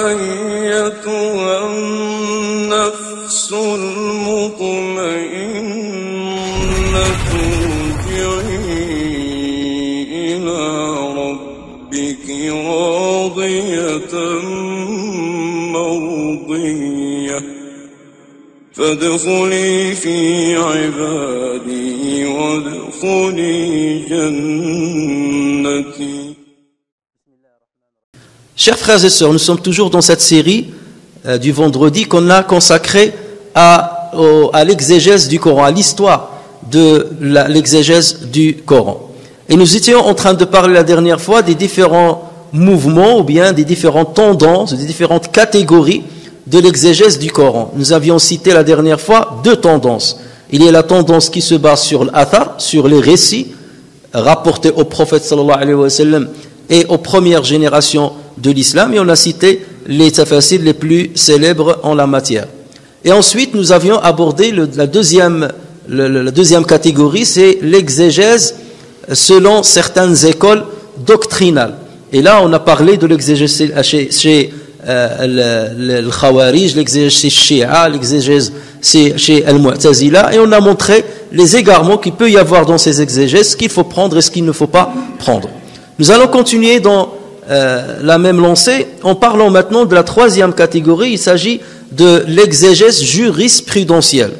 أيتها النفس المطمئنة ارجعي إلى ربك راضية مرضية فادخلي في عبادي وادخلي جنتي. Chers frères et sœurs, nous sommes toujours dans cette série du vendredi qu'on a consacrée à l'exégèse du Coran, à l'histoire de l'exégèse du Coran. Et nous étions en train de parler la dernière fois des différents mouvements ou bien des différentes tendances, des différentes catégories de l'exégèse du Coran. Nous avions cité la dernière fois deux tendances. Il y a la tendance qui se base sur l'athar, sur les récits rapportés au prophète sallallahu alayhi wa sallam et aux premières générations de l'islam, et on a cité les tafasirs les plus célèbres en la matière. Et ensuite, nous avions abordé la deuxième catégorie, c'est l'exégèse selon certaines écoles doctrinales. Et là, on a parlé de l'exégèse chez le Khawarij, l'exégèse chez Shia, l'exégèse chez Al-Mu'tazila, et on a montré les égarements qu'il peut y avoir dans ces exégèses, ce qu'il faut prendre et ce qu'il ne faut pas prendre. Nous allons continuer dans la même lancée en parlant maintenant de la troisième catégorie. Il s'agit de l'exégèse jurisprudentielle.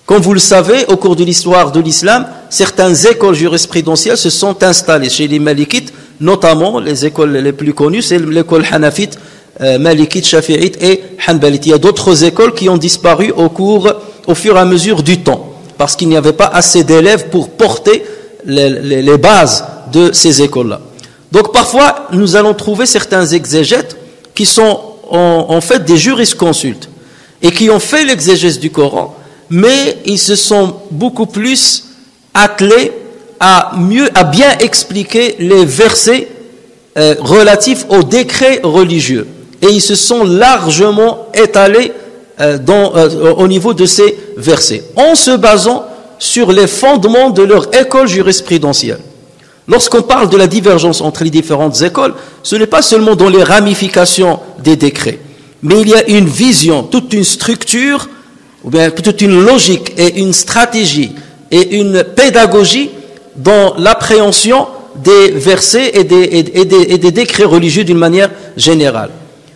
Comme vous le savez, au cours de l'histoire de l'islam, certaines écoles jurisprudentielles se sont installées chez les Malikites, notamment les écoles les plus connues, c'est l'école Hanafite, Malikite, Shafi'ite et Hanbalite. Il y a d'autres écoles qui ont disparu au fur et à mesure du temps, parce qu'il n'y avait pas assez d'élèves pour porter les bases de ces écoles-là. Donc parfois, nous allons trouver certains exégètes qui sont en fait des jurisconsultes et qui ont fait l'exégèse du Coran, mais ils se sont beaucoup plus attelés à bien expliquer les versets relatifs aux décrets religieux. Et ils se sont largement étalés au niveau de ces versets, en se basant sur les fondements de leur école jurisprudentielle. Lorsqu'on parle de la divergence entre les différentes écoles, ce n'est pas seulement dans les ramifications des décrets, mais il y a une vision, toute une structure, ou bien toute une logique et une stratégie et une pédagogie dans l'appréhension des versets et des décrets religieux d'une manière générale.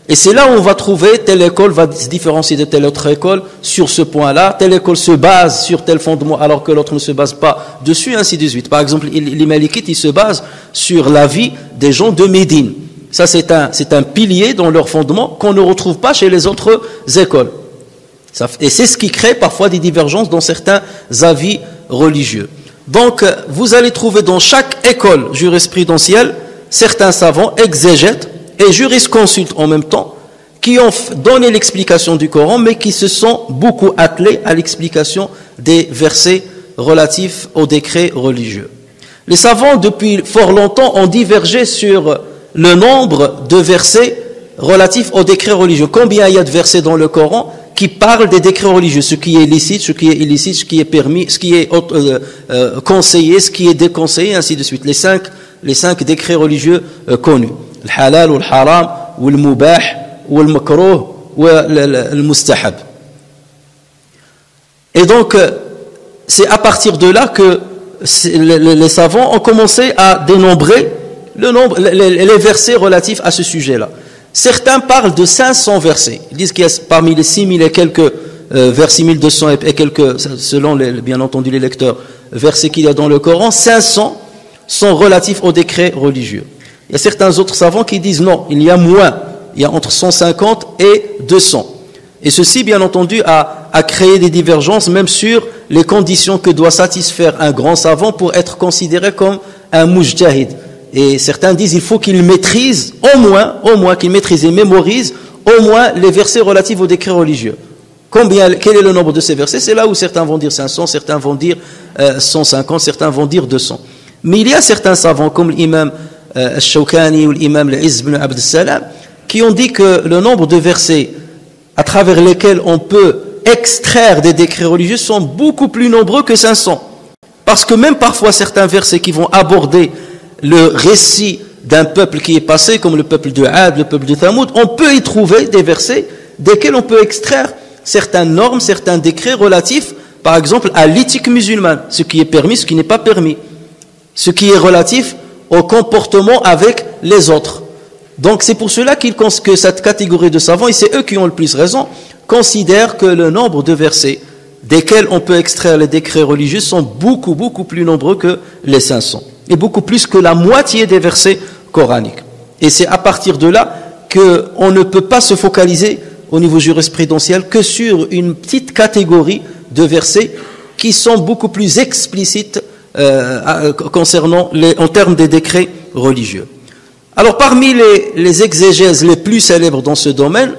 Et c'est là où on va trouver telle école va se différencier de telle autre école sur ce point-là, telle école se base sur tel fondement alors que l'autre ne se base pas dessus, ainsi de suite. Par exemple, les Malikites, ils se basent sur la vie des gens de Médine. Ça, c'est un pilier dans leur fondement qu'on ne retrouve pas chez les autres écoles. Et c'est ce qui crée parfois des divergences dans certains avis religieux. Donc, vous allez trouver dans chaque école jurisprudentielle certains savants, exégètes et jurisconsultes en même temps, qui ont donné l'explication du Coran, mais qui se sont beaucoup attelés à l'explication des versets relatifs aux décrets religieux. Les savants, depuis fort longtemps, ont divergé sur le nombre de versets relatifs aux décrets religieux. Combien il y a de versets dans le Coran qui parlent des décrets religieux, ce qui est licite, ce qui est illicite, ce qui est permis, ce qui est conseillé, ce qui est déconseillé, ainsi de suite. Les cinq décrets religieux connus. Le halal, ou le haram, ou le mubah, ou le makruh, ou le mustahab. Et donc, c'est à partir de là que les savants ont commencé à dénombrer les versets relatifs à ce sujet-là. Certains parlent de 500 versets. Ils disent qu'il y a parmi les 6000 et quelques versets, 1200 et quelques, selon bien entendu les lecteurs, versets qu'il y a dans le Coran, 500 sont relatifs aux décrets religieux. Il y a certains autres savants qui disent non, il y a moins. Il y a entre 150 et 200. Et ceci, bien entendu, a créé des divergences, même sur les conditions que doit satisfaire un grand savant pour être considéré comme un mujtahid. Et certains disent qu'il faut qu'il maîtrise, au moins qu'il maîtrise et mémorise au moins les versets relatifs aux décrets religieux. Quel est le nombre de ces versets? C'est là où certains vont dire 500, certains vont dire 150, certains vont dire 200. Mais il y a certains savants, comme l'imam al-Shawkani ou l'imam al-Izz ibn Abd al-Salam, qui ont dit que le nombre de versets à travers lesquels on peut extraire des décrets religieux sont beaucoup plus nombreux que 500. Parce que même parfois certains versets qui vont aborder le récit d'un peuple qui est passé, comme le peuple de Ad, le peuple de Thamoud, on peut y trouver des versets desquels on peut extraire certaines normes, certains décrets relatifs, par exemple, à l'éthique musulmane, ce qui est permis, ce qui n'est pas permis, ce qui est relatif au comportement avec les autres. Donc c'est pour cela que cette catégorie de savants, et c'est eux qui ont le plus raison, considèrent que le nombre de versets desquels on peut extraire les décrets religieux sont beaucoup plus nombreux que les 500, et beaucoup plus que la moitié des versets coraniques. Et c'est à partir de là qu'on ne peut pas se focaliser au niveau jurisprudentiel que sur une petite catégorie de versets qui sont beaucoup plus explicites en termes des décrets religieux. Alors parmi les exégèses les plus célèbres dans ce domaine,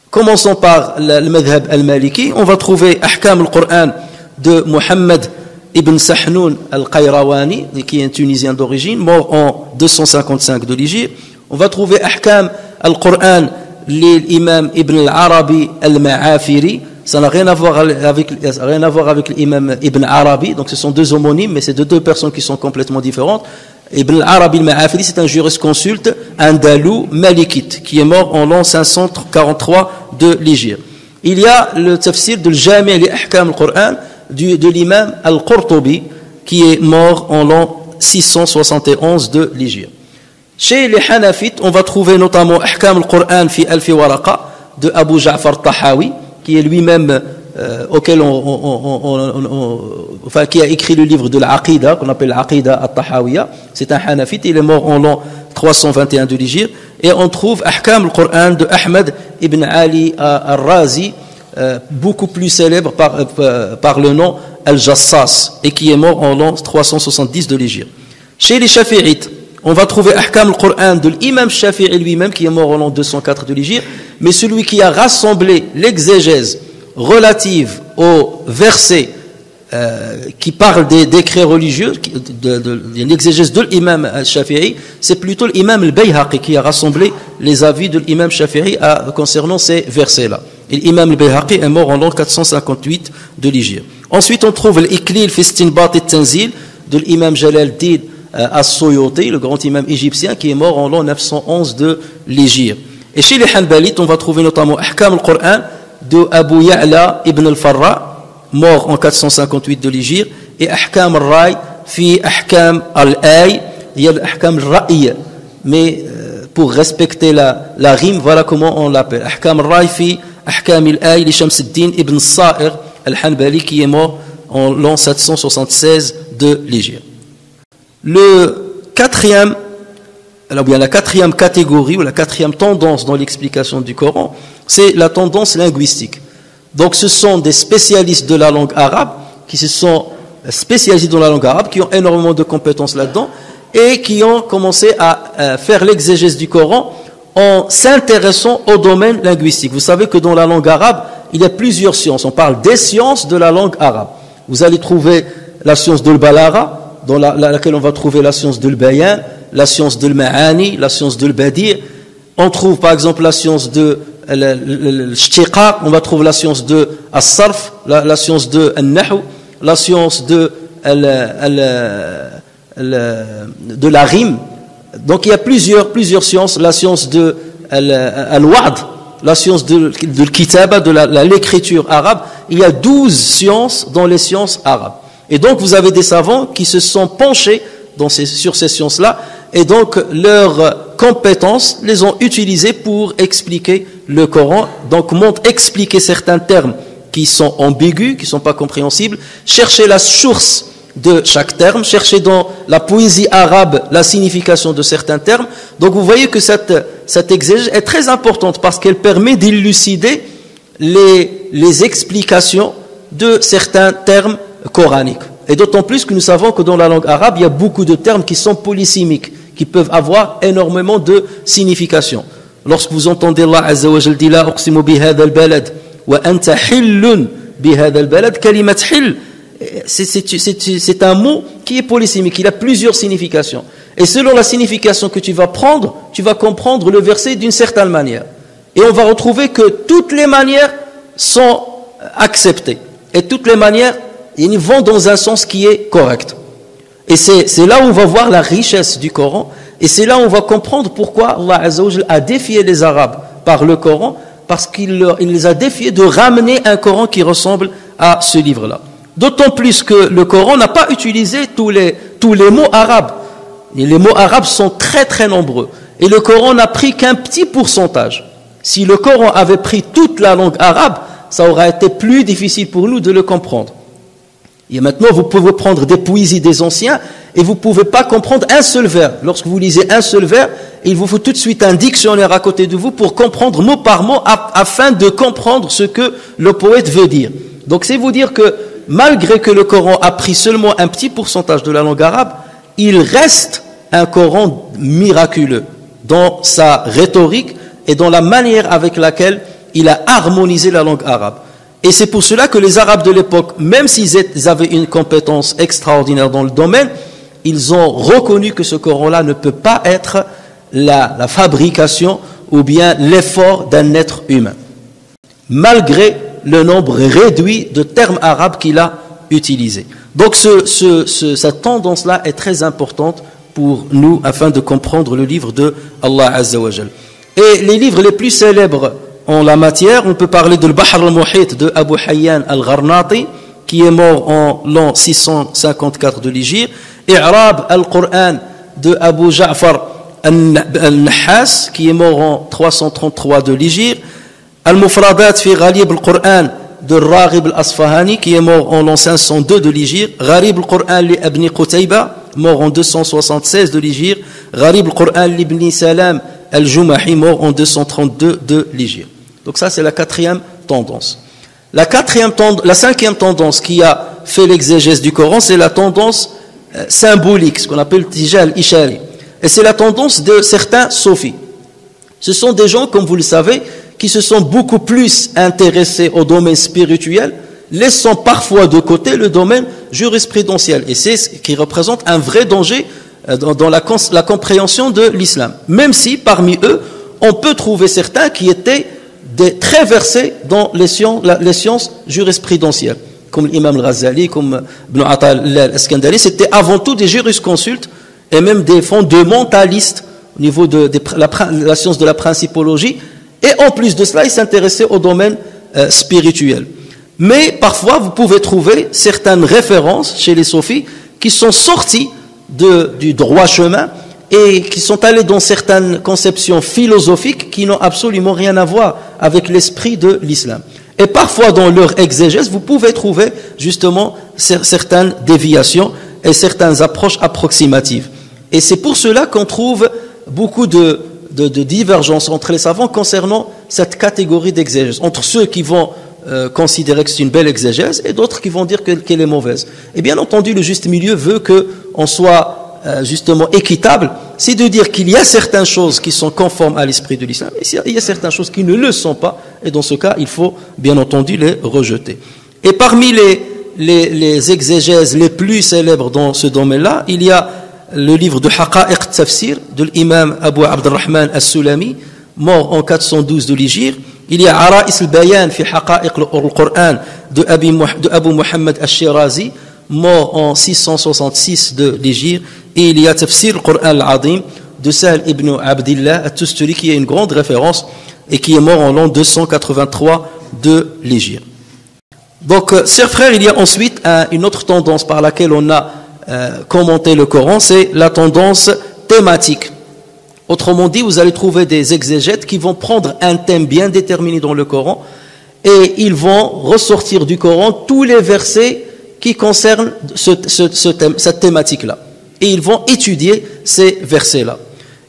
commençons par le madhab al-Maliki. On va trouver Ahkam al-Qur'an de Mohammed ibn Sahnoun al-Qayrawani, qui est un Tunisien d'origine, mort en 255 de l'Hégire. On va trouver Ahkam al-Qur'an l'imam Ibn al-Arabi al-Ma'afiri. Ça n'a rien à voir avec l'imam Ibn Arabi, donc ce sont deux homonymes, mais c'est deux personnes qui sont complètement différentes. Ibn al-Arabi al-Ma'afiri, c'est un jurisconsulte andalou malikite qui est mort en l'an 543 de l'Hégire. Il y a le tafsir de Jami' li Ahkam al-Qur'an de l'imam al-Qurtubi qui est mort en l'an 671 de l'Hégire. Chez les Hanafites, on va trouver notamment Ahkam al-Qur'an fi Alfi Waraqa de Abu Ja'far Tahawi, qui est lui-même qui a écrit le livre de l'Aqida, qu'on appelle l'Aqida al-Tahawiyya. C'est un Hanafite, il est mort en l'an 321 de l'Hégire. Et on trouve Ahkam al-Qur'an de Ahmed ibn Ali al-Razi, beaucoup plus célèbre par le nom al-Jassas, et qui est mort en l'an 370 de l'Hégire. Chez les Shafi'ites, on va trouver Ahkam al-Qur'an de l'imam Shafi'i lui-même, qui est mort en l'an 204 de l'Hégire, mais celui qui a rassemblé l'exégèse relative aux versets qui parlent des décrets religieux, l'exégèse de l'imam Shafi'i, c'est plutôt l'imam al-Bayhaqi qui a rassemblé les avis de l'imam Shafi'i concernant ces versets-là. Et l'imam al-Bayhaqi est mort en l'an 458 de l'Hégire. Ensuite, on trouve l'Iklil fi Istinbat et-Tanzil de l'imam Jalaluddin as-Suyuti, le grand imam égyptien, qui est mort en l'an 911 de l'Hégire. Et chez les Hanbalites, on va trouver notamment Ahkam al-Qur'an de Abu Ya'la ibn al-Farra, mort en 458 de l'Hégire, et Ahkam al-Ray fi Ahkam al-Ay, il y a l'Ahkam al-Ra'iyya, mais pour respecter la rime, voilà comment on l'appelle. Ahkam al-Ray fi Ahkam al-Ay li Shamsuddin ibn Sa'ir al-Hanbali, qui est mort en l'an 776 de l'Hégire. La quatrième catégorie ou la quatrième tendance dans l'explication du Coran, c'est la tendance linguistique. Donc ce sont des spécialistes de la langue arabe qui se sont spécialisés dans la langue arabe, qui ont énormément de compétences là-dedans et qui ont commencé à faire l'exégèse du Coran en s'intéressant au domaine linguistique. Vous savez que dans la langue arabe, il y a plusieurs sciences. On parle des sciences de la langue arabe. Vous allez trouver la science de l'Balara, dans laquelle on va trouver la science de l'Bayan, la science de l'Ma'ani, la science de l'Badi'. On trouve par exemple la science de l'Ishtiqaq, on va trouver la science de As-Sarf, la science de Al-Nahu, la science de la rime. Donc il y a plusieurs sciences, la science de Al-Wa'd, la science de l'Kitaba, de l'écriture arabe. Il y a 12 sciences dans les sciences arabes. Et donc vous avez des savants qui se sont penchés sur ces sciences-là, et donc leurs compétences les ont utilisées pour expliquer le Coran. Donc expliquer certains termes qui sont ambigus, qui ne sont pas compréhensibles, chercher la source de chaque terme, chercher dans la poésie arabe la signification de certains termes. Donc vous voyez que cette exégèse est très importante parce qu'elle permet d'élucider les explications de certains termes coraniques. Et d'autant plus que nous savons que dans la langue arabe, il y a beaucoup de termes qui sont polysémiques, qui peuvent avoir énormément de significations. Lorsque vous entendez Allah Azza wa Jal dit la uqsimu bi hadha al-balad wa anta hillun bi hadha al-balad, kalimat hill, c'est un mot qui est polysémique, il a plusieurs significations. Et selon la signification que tu vas prendre, tu vas comprendre le verset d'une certaine manière. Et on va retrouver que toutes les manières sont acceptées. Et toutes les manières, ils vont dans un sens qui est correct. Et c'est là où on va voir la richesse du Coran, Et c'est là où on va comprendre pourquoi Allah Azza wa Jal a défié les Arabes par le Coran, parce qu'il les a défiés de ramener un Coran qui ressemble à ce livre-là. D'autant plus que le Coran n'a pas utilisé tous les mots arabes. Et les mots arabes sont très très nombreux. Et le Coran n'a pris qu'un petit pourcentage. Si le Coran avait pris toute la langue arabe, ça aurait été plus difficile pour nous de le comprendre. Et maintenant, vous pouvez prendre des poésies des anciens et vous ne pouvez pas comprendre un seul vers. Lorsque vous lisez un seul vers, il vous faut tout de suite un dictionnaire à côté de vous pour comprendre mot par mot afin de comprendre ce que le poète veut dire. Donc c'est vous dire que malgré que le Coran a pris seulement un petit pourcentage de la langue arabe, il reste un Coran miraculeux dans sa rhétorique et dans la manière avec laquelle il a harmonisé la langue arabe. Et c'est pour cela que les Arabes de l'époque, même s'ils avaient une compétence extraordinaire dans le domaine, ils ont reconnu que ce Coran-là ne peut pas être la fabrication ou bien l'effort d'un être humain, malgré le nombre réduit de termes arabes qu'il a utilisés. Donc cette tendance-là est très importante pour nous afin de comprendre le livre de Allah Azza wa Jal. Et les livres les plus célèbres en la matière, on peut parler de Al-Bahr al-Muhit de Abu Hayyan al-Gharnati, qui est mort en l'an 654 de l'Hégire, I'rab al-Qur'an de Abu Ja'far al-Nahas, qui est mort en 333 de l'Hégire, Al-Mufradat fi Ghalib al-Qur'an de Raghib al-Asfahani, qui est mort en l'an 502 de l'Hégire, Gharib al-Qur'an li Ibn Qutayba, mort en 276 de l'Hégire, Gharib al-Qur'an li Ibn Salam al-Jumahi, mort en 232 de l'Hégire. Donc ça, c'est la quatrième tendance. La cinquième tendance qui a fait l'exégèse du Coran, c'est la tendance symbolique, ce qu'on appelle Tijal Ishari. Et c'est la tendance de certains soufis. Ce sont des gens, comme vous le savez, qui se sont beaucoup plus intéressés au domaine spirituel, laissant parfois de côté le domaine jurisprudentiel. Et c'est ce qui représente un vrai danger dans la compréhension de l'islam. Même si, parmi eux, on peut trouver certains qui étaient très versés dans les sciences jurisprudentielles, comme l'imam al-Ghazali, comme Ibn Ata al-Iskandari. C'était avant tout des jurisconsultes et même des fondamentalistes au niveau de la science de la principologie. Et en plus de cela, ils s'intéressaient au domaine spirituel. Mais parfois, vous pouvez trouver certaines références chez les soufis qui sont sorties du droit chemin et qui sont allés dans certaines conceptions philosophiques qui n'ont absolument rien à voir avec l'esprit de l'islam. Et parfois dans leur exégèse, vous pouvez trouver justement certaines déviations et certaines approches approximatives. Et c'est pour cela qu'on trouve beaucoup de divergences entre les savants concernant cette catégorie d'exégèse, entre ceux qui vont considérer que c'est une belle exégèse et d'autres qui vont dire qu'elle est mauvaise. Et bien entendu, le juste milieu veut qu'on soit justement équitable, c'est de dire qu'il y a certaines choses qui sont conformes à l'esprit de l'islam et il y a certaines choses qui ne le sont pas, et dans ce cas, il faut bien entendu les rejeter. Et parmi les exégèses les plus célèbres dans ce domaine-là, il y a le livre de Haqa'iq Tafsir de l'imam Abu Abdurrahman al-Sulami, mort en 412 de l'Hégire. Il y a Ara'is al-Bayan fi Haqa'iq al-Qur'an de Abu Muhammad al-Shirazi, mort en 666 de l'Hégire. Et il y a Tafsir al-Qur'an al-Azim de Sahl ibn Abdillah al-Tusturi, qui est une grande référence et qui est mort en l'an 283 de l'Hégire. Donc, chers frères, il y a ensuite une autre tendance par laquelle on a commenté le Coran, c'est la tendance thématique. Autrement dit, vous allez trouver des exégètes qui vont prendre un thème bien déterminé dans le Coran et ils vont ressortir du Coran tous les versets qui concernent cette thématique-là. Et ils vont étudier ces versets-là.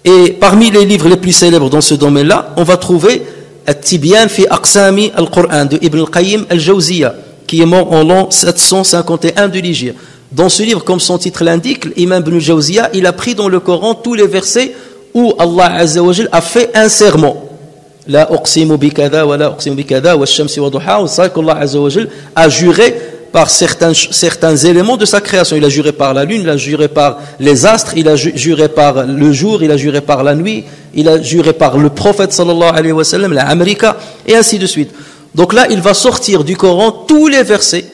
Et parmi les livres les plus célèbres dans ce domaine-là, on va trouver At-Tibyan fi Aqsami al-Qur'an de Ibn al-Qayyim al-Jawziyya, qui est mort en l'an 751 de l'Hégire. Dans ce livre, comme son titre l'indique, l'imam Ibn al-Jawziyya, il a pris dans le Coran tous les versets où Allah Azza wa Jal a fait un serment. La uqsimu bi kada wa la uqsimu bi kada wa ash-shamsi wa duha. C'est qu'Allah Azza wa Jal a juré par certains éléments de sa création. Il a juré par la lune, il a juré par les astres, il a juré par le jour, il a juré par la nuit, il a juré par le prophète sallallahu alayhi wa sallam, la Amrika, et ainsi de suite. Donc là, il va sortir du Coran tous les versets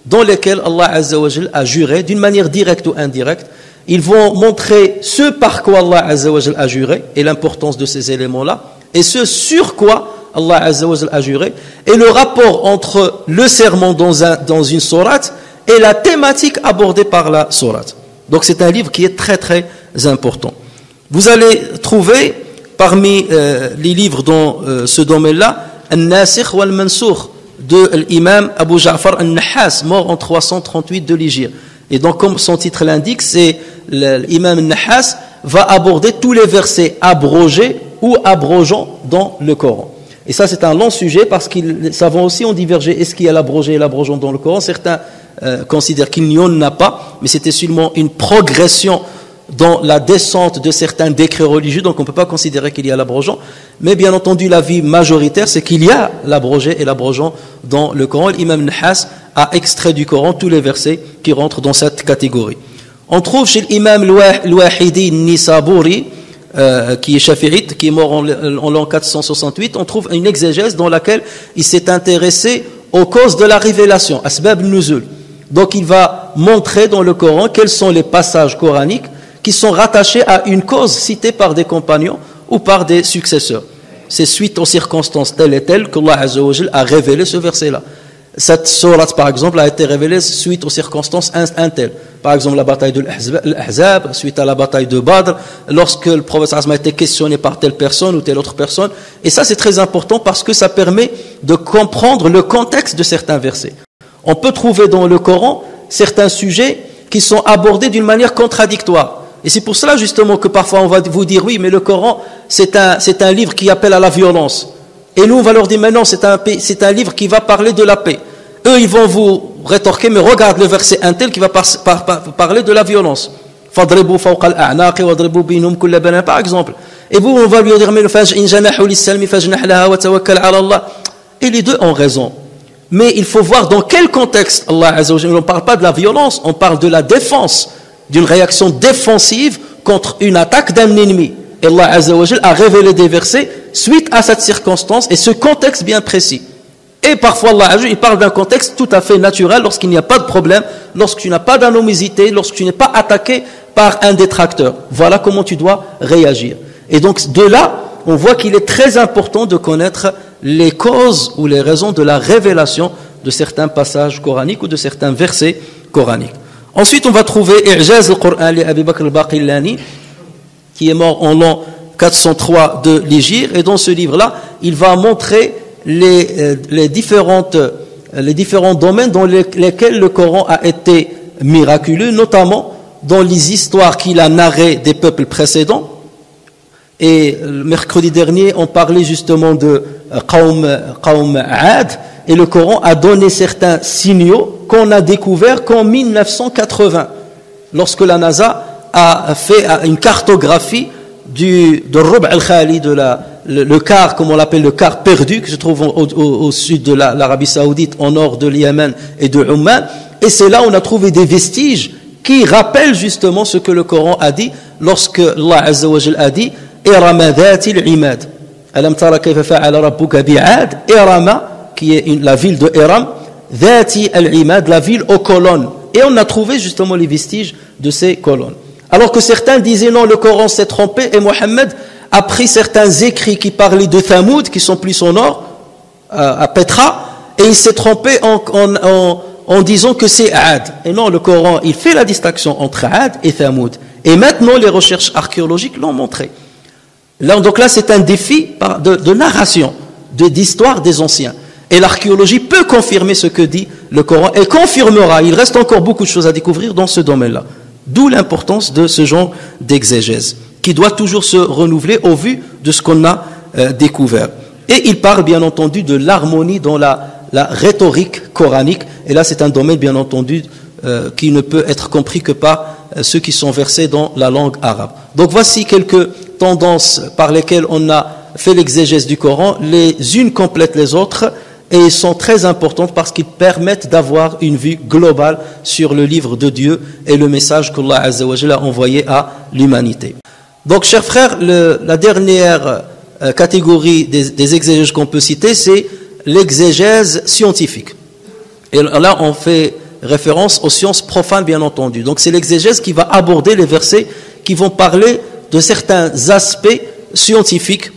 dans lesquels Allah Azza wa Jal a juré d'une manière directe ou indirecte. Ils vont montrer ce par quoi Allah Azza wa Jal a juré et l'importance de ces éléments-là, et ce sur quoi Allah Azza wa Jal a juré, et le rapport entre le serment dans une sourate et la thématique abordée par la sourate. Donc c'est un livre qui est très très important. Vous allez trouver parmi les livres dans ce domaine-là An-Nasikh wal-Mansoukh de l'imam Abu Ja'far An-Nahas, mort en 338 de l'Hégire. Et donc comme son titre l'indique, c'est l'imam An-Nahas va aborder tous les versets abrogés ou abrogeants dans le Coran. Et ça c'est un long sujet parce qu'ils savants aussi ont divergé. Est-ce qu'il y a l'abrogé et l'abrogeant dans le Coran? Certains considèrent qu'il n'y en a pas, mais c'était seulement une progression dans la descente de certains décrets religieux, donc on ne peut pas considérer qu'il y a l'abrogeant. Mais bien entendu, l'avis majoritaire, c'est qu'il y a l'abrogé et l'abrogeant dans le Coran. L'imam Nahas a extrait du Coran tous les versets qui rentrent dans cette catégorie. On trouve chez l'imam Al-Wahidi Nisaburi, qui est chafi'ite, qui est mort en l'an 468, on trouve une exégèse dans laquelle il s'est intéressé aux causes de la révélation, asbab nuzul. Donc il va montrer dans le Coran quels sont les passages coraniques qui sont rattachés à une cause citée par des compagnons ou par des successeurs. C'est suite aux circonstances telles et telles qu'Allah Azza wa Jal a révélé ce verset-là. Cette sourate, par exemple, a été révélée suite aux circonstances telles. Par exemple, la bataille de l'Ahzab, suite à la bataille de Badr, lorsque le prophète a été questionné par telle personne ou telle autre personne. Et ça, c'est très important parce que ça permet de comprendre le contexte de certains versets. On peut trouver dans le Coran certains sujets qui sont abordés d'une manière contradictoire. Et c'est pour cela justement que parfois on va vous dire oui, mais le Coran c'est un livre qui appelle à la violence. Et nous on va leur dire maintenant c'est un livre qui va parler de la paix. Eux ils vont vous rétorquer mais regarde le verset tel qui va parler de la violence. Fadribu fawqa al-a'naq wadribu bainhum kull banan par exemple. Et vous on va lui dire mais in janahu lis-salmi fajnah laha wa tawakkal 'ala Allah. Et les deux ont raison. Mais il faut voir dans quel contexte Allah Azza wa Jalla, on ne parle pas de la violence, on parle de la défense, d'une réaction défensive contre une attaque d'un ennemi. Et Allah Azza wa Jalla a révélé des versets suite à cette circonstance et ce contexte bien précis. Et parfois Allah Azza wa Jalla, il parle d'un contexte tout à fait naturel lorsqu'il n'y a pas de problème, lorsque tu n'as pas d'anomosité, lorsque tu n'es pas attaqué par un détracteur. Voilà comment tu dois réagir. Et donc de là, on voit qu'il est très important de connaître les causes ou les raisons de la révélation de certains passages coraniques ou de certains versets coraniques. Ensuite, on va trouver I'jaz al-Qur'an li Abi Bakr al-Baqillani, qui est mort en l'an 403 de l'Hégire. Et dans ce livre-là, il va montrer les différents domaines dans lesquels le Coran a été miraculeux, notamment dans les histoires qu'il a narrées des peuples précédents. Et le mercredi dernier, on parlait justement de Qawm 'Ad, et le Coran a donné certains signaux qu'on a découverts qu'en 1980, lorsque la NASA a fait une cartographie de Rub' al-Khali, le quart, comme on l'appelle, le quart perdu, qui se trouve au sud de l'Arabie Saoudite, au nord de l'Yémen et de Oman. Et c'est là où on a trouvé des vestiges qui rappellent justement ce que le Coran a dit lorsque Allah Azza wa Jalla a dit Irama dhati al-imad. Alam tara kayfa fa'ala rabbuka bi'ad. Irama, qui est la ville de Iram, dhati al-imad, la ville aux colonnes. Et on a trouvé justement les vestiges de ces colonnes. Alors que certains disaient non, le Coran s'est trompé et Mohammed a pris certains écrits qui parlaient de Thamoud, qui sont plus au nord, à Petra, et il s'est trompé en disant que c'est Ad. Et non, le Coran, il fait la distinction entre Ad et Thamoud. Et maintenant, les recherches archéologiques l'ont montré. Donc là, c'est un défi de narration, d'histoire des anciens. Et l'archéologie peut confirmer ce que dit le Coran, et confirmera. Il reste encore beaucoup de choses à découvrir dans ce domaine-là. D'où l'importance de ce genre d'exégèse, qui doit toujours se renouveler au vu de ce qu'on a découvert. Et il parle bien entendu de l'harmonie dans la rhétorique coranique. Et là, c'est un domaine bien entendu qui ne peut être compris que par ceux qui sont versés dans la langue arabe. Donc voici quelques tendances par lesquelles on a fait l'exégèse du Coran. Les unes complètent les autres et sont très importantes parce qu'ils permettent d'avoir une vue globale sur le livre de Dieu et le message qu'Allah Azza wa Jalla a envoyé à l'humanité. Donc, chers frères, la dernière catégorie des exégèses qu'on peut citer, c'est l'exégèse scientifique. Et là, on fait référence aux sciences profanes, bien entendu. Donc c'est l'exégèse qui va aborder les versets qui vont parler de certains aspects scientifiques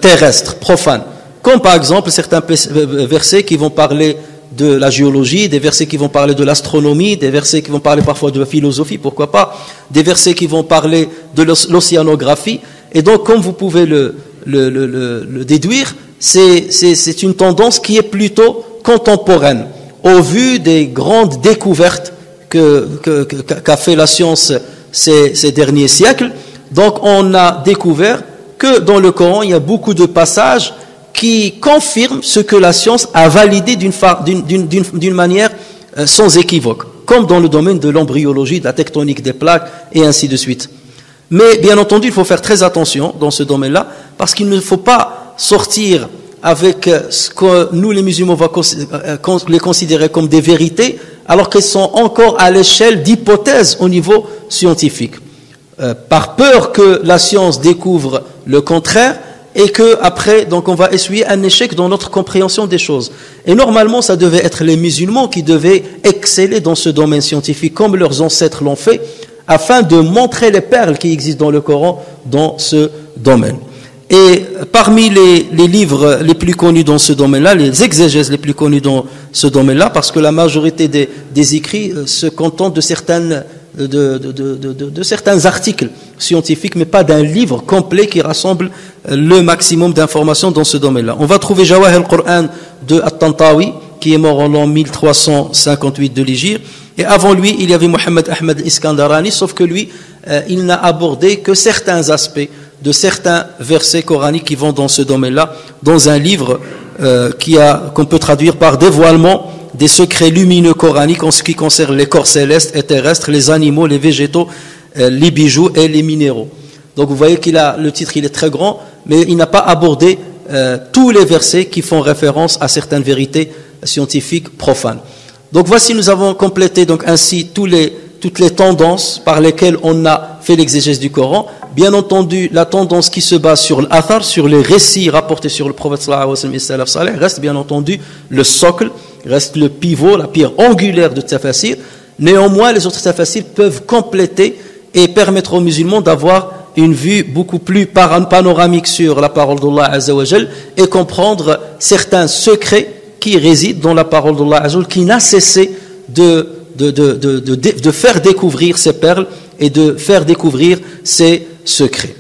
terrestres, profanes. Comme par exemple certains versets qui vont parler de la géologie, des versets qui vont parler de l'astronomie, des versets qui vont parler parfois de la philosophie, pourquoi pas, des versets qui vont parler de l'océanographie. Et donc, comme vous pouvez le déduire, c'est une tendance qui est plutôt contemporaine, au vu des grandes découvertes qu'a fait la science ces derniers siècles. Donc, on a découvert que dans le Coran, il y a beaucoup de passages qui confirment ce que la science a validé d'une manière sans équivoque, comme dans le domaine de l'embryologie, de la tectonique des plaques, et ainsi de suite. Mais bien entendu, il faut faire très attention dans ce domaine-là, parce qu'il ne faut pas sortir avec ce que nous les musulmans on va les considérer comme des vérités, alors qu'elles sont encore à l'échelle d'hypothèses au niveau scientifique. Par peur que la science découvre le contraire, et que après, donc on va essuyer un échec dans notre compréhension des choses. Et normalement, ça devait être les musulmans qui devaient exceller dans ce domaine scientifique, comme leurs ancêtres l'ont fait, afin de montrer les perles qui existent dans le Coran dans ce domaine. Et parmi les livres les plus connus dans ce domaine-là, les exégèses les plus connus dans ce domaine-là, parce que la majorité des écrits se contentent de certains articles scientifiques, mais pas d'un livre complet qui rassemble le maximum d'informations dans ce domaine-là. On va trouver Jawahir al-Qur'an de At-Tantawi, qui est mort en l'an 1358 de l'Hégire, et avant lui, il y avait Mohammed Ahmed Iskandarani, sauf que lui, il n'a abordé que certains aspects de certains versets coraniques qui vont dans ce domaine-là, dans un livre qu'on peut traduire par dévoilement des secrets lumineux coraniques en ce qui concerne les corps célestes et terrestres, les animaux, les végétaux, les bijoux et les minéraux. Donc vous voyez le titre il est très grand, mais il n'a pas abordé tous les versets qui font référence à certaines vérités scientifiques profanes. Donc voici, nous avons complété donc ainsi toutes les tendances par lesquelles on a fait l'exégèse du Coran. Bien entendu, la tendance qui se base sur l'athar, sur les récits rapportés sur le prophète sallallahu alayhi wa sallam et salaf salih, reste bien entendu le socle, reste le pivot, la pierre angulaire de Tafasir. Néanmoins, les autres Tafasir peuvent compléter et permettre aux musulmans d'avoir une vue beaucoup plus panoramique sur la parole d'Allah Azza wa Jal et comprendre certains secrets qui résident dans la parole d'Allah Azza wa Jal, qui n'a cessé de faire découvrir ces perles et de faire découvrir ces secrets.